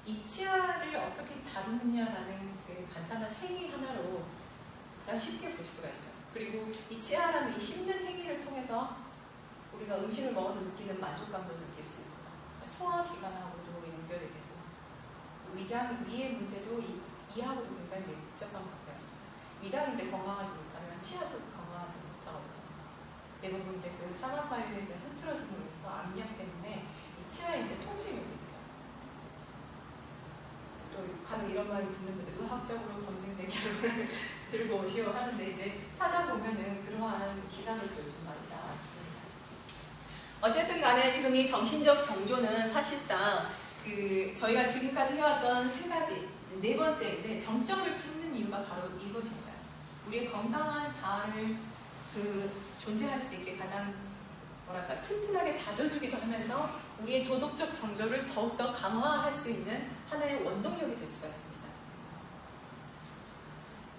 이 치아를 어떻게 다루느냐라는 그 간단한 행위 하나로 가장 쉽게 볼 수가 있어요. 그리고 이 치아라는 이 씹는 행위를 통해서 우리가 음식을 먹어서 느끼는 만족감도 느낄 수 있고 소화기관하고도 연결이 되고 위의 문제도 이하고도 굉장히 밀접한 관계가 있습니다. 위장이 이제 건강하지 못하면 치아도 건강하지 못하거든요. 대부분 이제 그 쌍꺼파의 흐트러짐으로 인해서 압력 때문에 이 치아에 이제 통증이 오게 돼요. 또 간혹 이런 말을 듣는 분들 의학적으로 검증된 결과를 들고 오시오 하는데 이제 찾아보면은 그러한 기사들도 좀 많이 나왔습니다. 어쨌든 간에 지금 이 정신적 정조는 사실상 그 저희가 지금까지 해왔던 세 가지, 네 번째인데 정점을 찍는 이유가 바로 이것입니다. 우리의 건강한 자아를 존재할 수 있게 가장 뭐랄까 튼튼하게 다져주기도 하면서 우리의 도덕적 정조를 더욱더 강화할 수 있는 하나의 원동력이 될 수가 있습니다.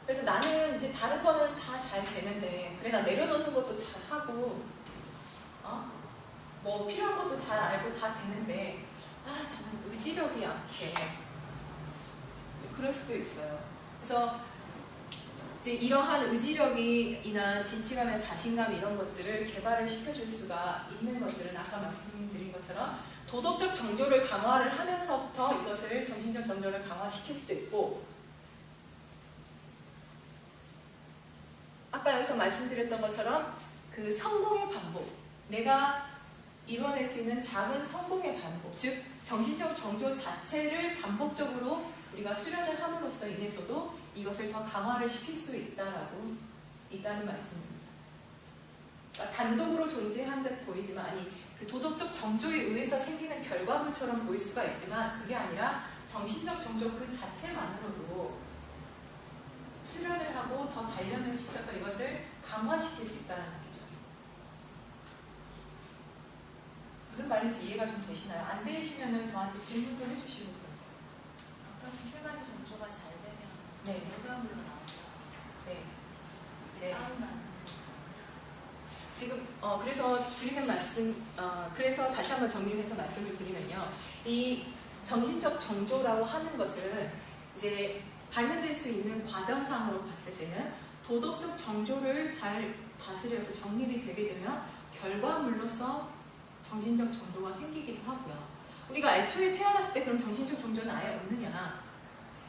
그래서 나는 이제 다른 거는 다 잘 되는데 그래 나 내려놓는 것도 잘 하고 뭐 필요한 것도 잘 알고 다 되는데 나는 의지력이 약해. 그럴 수도 있어요. 그래서 이제 이러한 의지력이나 진취감이나 자신감 이런 것들을 개발을 시켜줄 수가 있는 것들은 아까 말씀드린 것처럼 도덕적 정조를 강화를 하면서부터 이것을 정신적 정조를 강화시킬 수도 있고 아까 여기서 말씀드렸던 것처럼 그 성공의 반복, 내가 이루어낼 수 있는 작은 성공의 반복, 즉 정신적 정조 자체를 반복적으로 우리가 수련을 함으로써 인해서도 이것을 더 강화를 시킬 수 있다는 말씀입니다. 그러니까 단독으로 존재한 듯 보이지만 그 도덕적 정조에 의해서 생기는 결과물처럼 보일 수가 있지만 그게 아니라 정신적 정조 그 자체만으로도 수련을 하고 더 단련을 시켜서 이것을 강화시킬 수 있다는 얘기죠. 무슨 말인지 이해가 좀 되시나요? 안 되시면은 저한테 질문도 해주시고 그러세요. 어떤 세 가지 정조가 잘 되면 네. 결과물로 나온다. 네. 네. 다음만. 지금 그래서 드리는 말씀, 그래서 다시 한번 정리해서 말씀을 드리면요, 이 정신적 정조라고 하는 것은 이제 발현될 수 있는 과정상으로 봤을 때는 도덕적 정조를 잘 다스려서 정립이 되게 되면 결과물로서 정신적 정조가 생기기도 하고요. 우리가 애초에 태어났을 때 그럼 정신적 정조는 아예 없느냐?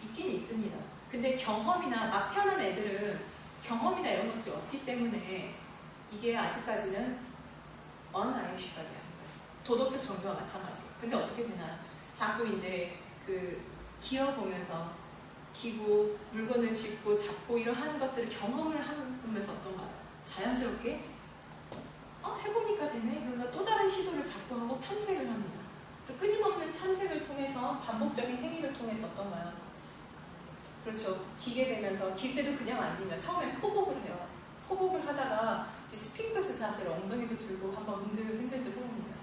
있긴 있습니다. 근데 경험이나 막 태어난 애들은 경험이나 이런 것들이 없기 때문에 이게 아직까지는 어나이시컬이야. 도덕적 정도와 마찬가지로. 근데 어떻게 되나? 자꾸 이제 그 기어보면서 기고 물건을 짚고 잡고 이러한 것들을 경험을 하면서 어떤가? 자연스럽게 해보니까 되네. 그러다 또 다른 시도를 자꾸 하고 탐색을 합니다. 그래서 끊임없는 탐색을 통해서 반복적인 행위를 통해서 어떤가요? 그렇죠. 기게 되면서 길 때도 그냥 안 됩니다. 처음에 포복을 해요. 포복을 하다가 이제 스핑크스 자세로 엉덩이도 들고 한번 흔들흔들도 해봅니다.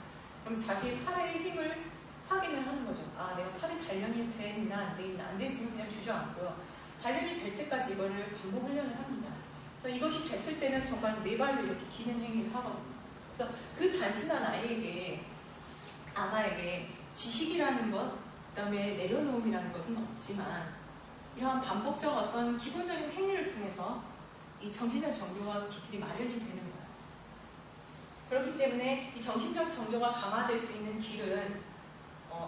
그럼 자기의 팔의 힘을 확인을 하는 거죠. 아, 내가 팔이 단련이 돼 있나 안 돼 있나. 안 돼 있으면 그냥 주저앉고요. 단련이 될 때까지 이거를 반복 훈련을 합니다. 그래서 이것이 됐을 때는 정말 네 발로 이렇게 기는 행위를 하거든요. 그래서 그 단순한 아가에게 지식이라는 것, 그 다음에 내려놓음이라는 것은 없지만 이러한 반복적 어떤 기본적인 행위를 통해서 이 정신적 정조와 기틀이 마련이 되는 거예요. 그렇기 때문에 이 정신적 정조가 강화될 수 있는 길은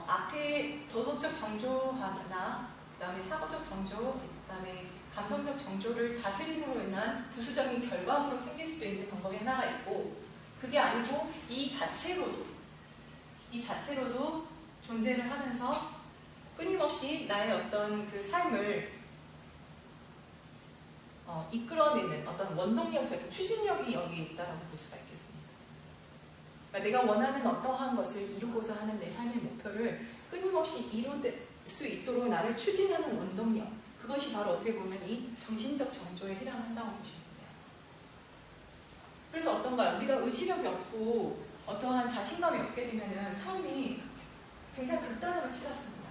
앞에 도덕적 정조하나 그 다음에 사고적 정조, 그 다음에 감성적 정조를 다스림으로 인한 부수적인 결과물로 생길 수도 있는 방법이 하나가 있고 그게 아니고 이 자체로도 존재를 하면서 끊임없이 나의 어떤 그 삶을 이끌어내는 어떤 원동력적 추진력이 여기에 있다고 볼 수가 있겠습니다. 그러니까 내가 원하는 어떠한 것을 이루고자 하는 내 삶의 목표를 끊임없이 이룰 수 있도록 나를 추진하는 원동력, 그것이 바로 어떻게 보면 이 정신적 정조에 해당한다고 보시면 돼요. 그래서 어떤가요? 우리가 의지력이 없고 어떠한 자신감이 없게 되면 삶이 굉장히 극단으로 치닫습니다.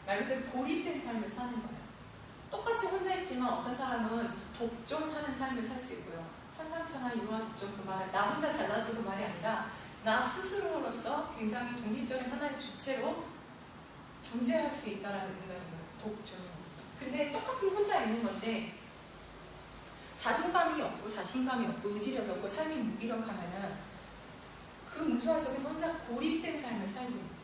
말 그대로 고립된 삶을 사는 거예요. 똑같이 혼자 있지만 어떤 사람은 독존하는 삶을 살 수 있고요. 천상천하 유아 독존, 그 말은 나 혼자 잘나서 그 말이 아니라 나 스스로로서 굉장히 독립적인 하나의 주체로 존재할 수 있다는 의미가 있는 독존. 근데 똑같은 혼자 있는 건데 자존감이 없고 자신감이 없고 의지력이 없고 삶이 무기력하면은 그 무수한 속에 혼자 고립된 삶을 살고 있는 거예요.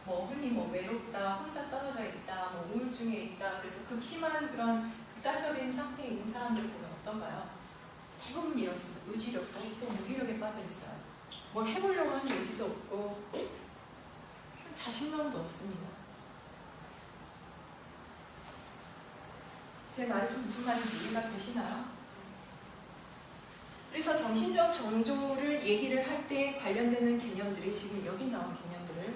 뭐 흔히 뭐 외롭다, 혼자 떨어져 있다, 뭐 우울증에 있다. 그래서 극심한 그런 극단적인 상태에 있는 사람들 보면 어떤가요? 대부분 이렇습니다. 의지력도 없고 무기력에 빠져 있어요. 뭘 해보려고 하는 의지도 없고 자신감도 없습니다. 제 말이 좀 무슨 말인지 이해가 되시나요? 그래서 정신적 정조를 얘기를 할 때 관련되는 개념들이 지금 여기 나온 개념들을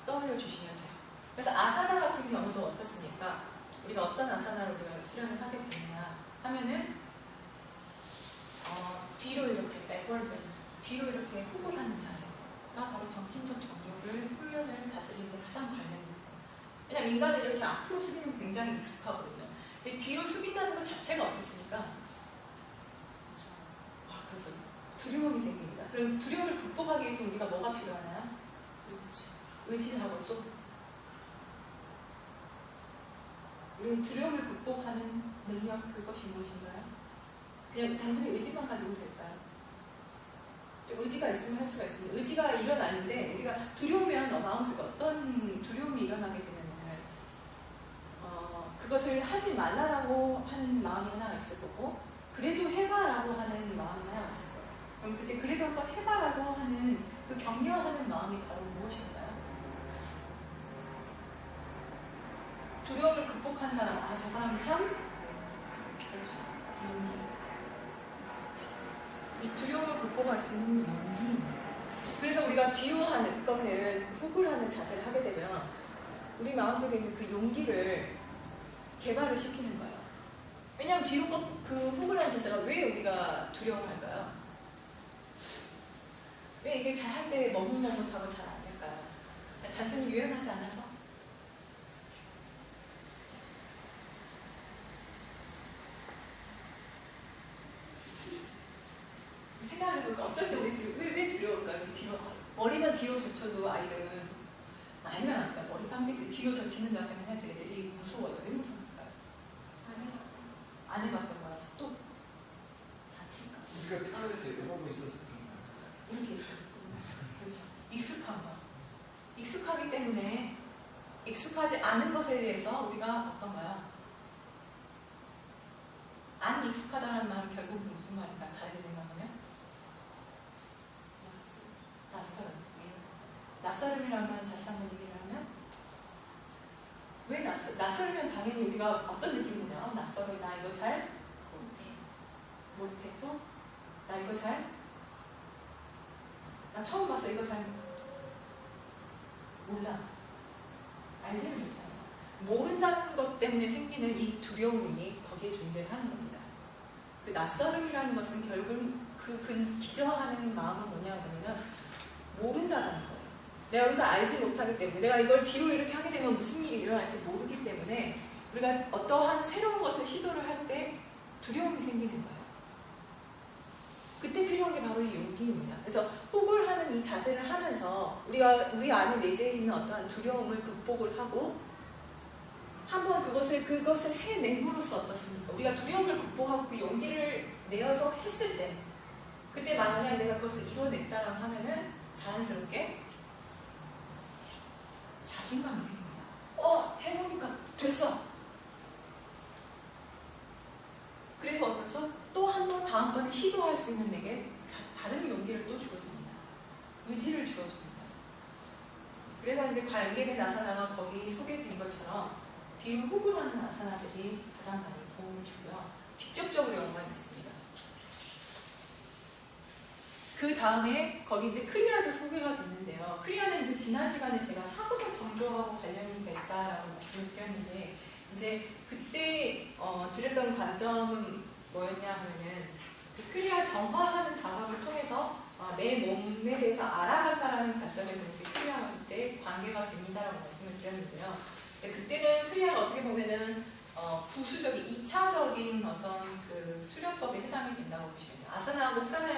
떠올려 주시면 돼요. 그래서 아사나 같은 경우도 어떻습니까? 우리가 어떤 아사나로 우리가 수련을 하게 되느냐 하면은 뒤로 이렇게 뒤로 이렇게 훅을 하는 자세가 바로 정신적 정조를 훈련을 다스리는 데 가장 관련돼요. 왜냐면 인간은 이렇게 앞으로 숙이는 게 굉장히 익숙하거든요. 근데 뒤로 숙인다는 것 자체가 어떻습니까? 그래서 두려움이 생깁니다. 그럼 두려움을 극복하기 위해서 우리가 뭐가 필요하나요? 의지하고 또 우리는 두려움을 극복하는 능력, 그것이 무엇인가요? 그냥 단순히 의지만 가지고 될까요? 의지가 있으면 할 수가 있습니다. 의지가 일어나는데 우리가 두려우면 마음속에 어떤 두려움이 일어나게 되면 그것을 하지 말라라고 하는 마음이 하나가 있을 거고 그래도 해봐라고 하는 마음이 하나가 있을 거예요. 그럼 그때 그래도 한번 해봐라고 하는 그 격려하는 마음이 바로 무엇인가요? 두려움을 극복한 사람, 저 사람은 참 그렇죠. 용기. 이 두려움을 극복할 수 있는 용기입니다. 그래서 우리가 뒤로 하는 거는 훅을 하는 자세를 하게 되면 우리 마음속에 있는 그 용기를 개발을 시키는 거예요. 왜냐하면 뒤로 그 훅을 하는 자세가 왜 우리가 두려워할까요? 왜 이게 잘 할 때 머뭇머뭇하고 잘 안 될까요? 단순히 유연하지 않아서? 생각해볼까? 어떨 때 우리 왜 두려울까? 이렇게 뒤로, 머리만 뒤로 젖혀도 아이들은 난리가 납니다. 머리 빵개고 뒤로 젖히는 자세만 해도 애들이 무서워요. 왜 무서울까요? 안 해봤던 거라서 또 다칠까? 우리가 태어나서 해보고 있어서 그런 거야. 이렇게 있어서 그렇죠. 익숙한 거. 익숙하기 때문에 익숙하지 않은 것에 대해서 우리가 어떤가요? 안 익숙하다는 말은 결국 무슨 말인가? 다르게 생각하면 낯설음. 낯설음이라는 말 다시 한번 얘기를 하면 왜 낯설으면 당연히 우리가 어떤 느낌이 드나요? 낯설어. 나 이거 잘 못해 또? 나 이거 나 처음 봤어. 이거 잘 몰라. 알지는 못해요. 모른다는 것 때문에 생기는 이 두려움이 거기에 존재를 하는 겁니다. 그 낯설음이라는 것은 결국 기저하는 마음은 뭐냐 그러면은 모른다는 거예요. 내가 여기서 알지 못하기 때문에 내가 이걸 뒤로 이렇게 하게 되면 무슨 일이 일어날지 모르기 때문에 우리가 어떠한 새로운 것을 시도를 할 때 두려움이 생기는 거예요. 그때 필요한 게 바로 이 용기입니다. 그래서 훅을 하는 이 자세를 하면서 우리 안에 내재해 있는 어떠한 두려움을 극복을 하고 한번 그것을 해냄으로써 어떻습니까? 우리가 두려움을 극복하고 그 용기를 내어서 했을 때 그때 만약에 내가 그것을 이뤄냈다라고 하면은 자연스럽게 자신감이 생깁니다. 해보니까 됐어. 그래서 어떻죠? 또 한 번 다음번에 시도할 수 있는 내게 다른 용기를 또 주어줍니다. 의지를 주어줍니다. 그래서 이제 관계된 아사나가 거기 소개된 것처럼 뒤로 훅을 하는 아사나들이 가장 많이 도움을 주고요. 직접적으로 연관이 있습니다. 그 다음에 거기 이제 크리아도 소개가 됐는데요. 크리아는 이제 지난 시간에 제가 사고적 정조하고 관련이 됐다라고 말씀을 드렸는데 이제 그때 드렸던 관점은 뭐였냐 하면은 그 크리아 정화하는 작업을 통해서 내 몸에 대해서 알아간다라는 관점에서 이제 크리아가 그때 관계가 됩니다라고 말씀을 드렸는데요. 그때는 크리아가 어떻게 보면은 부수적인 2차적인 어떤 그 수련법에 해당이 된다고 보시면 돼요. 아사나하고 프라나야마